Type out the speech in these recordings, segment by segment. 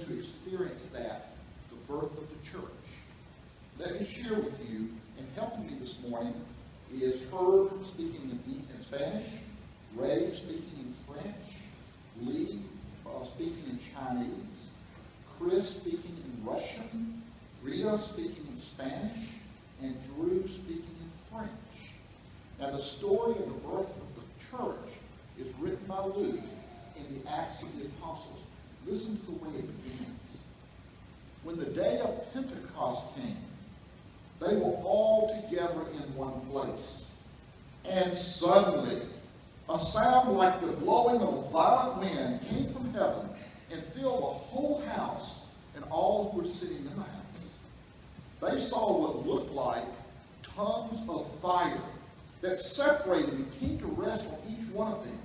to experience that, the birth of the church. Let me share with you, and helping me this morning is Herb speaking in Spanish, Ray speaking in French, Lee speaking in Chinese, Chris speaking in Russian, Rita speaking in Spanish, and Drew speaking in French. Now the story of the birth of the church is written by Luke in the Acts of the Apostles. Listen to the way it begins. When the day of Pentecost came, they were all together in one place. And suddenly, a sound like the blowing of a violent wind came from heaven and filled the whole house and all who were sitting in the house. They saw what looked like tongues of fire that separated and came to rest on each one of them.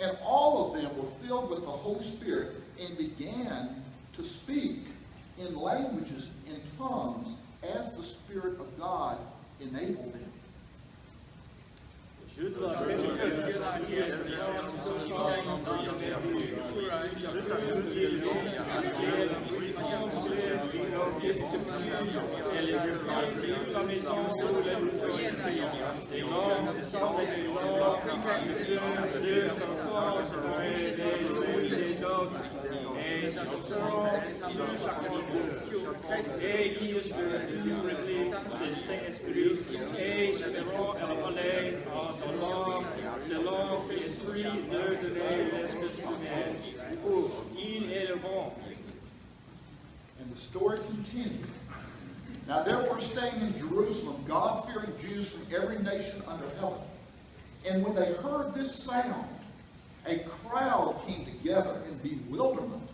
And all of them were filled with the Holy Spirit and began to speak in languages and tongues as the Spirit of God enabled them. Et il est c'est Saint-Esprit, et c'est vraiment relais en son langue, selon l'Esprit de donner l'espèce humaine. Il est le bon. And the story continued. Now there were staying in Jerusalem God-fearing Jews from every nation under heaven. And when they heard this sound, a crowd came together in bewilderment,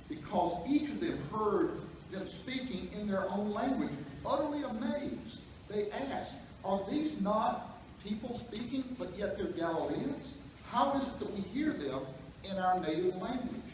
because each of them heard them speaking in their own language. Utterly amazed, they asked, "Are these not people speaking, but yet they're Galileans? How is it that we hear them in our native language?"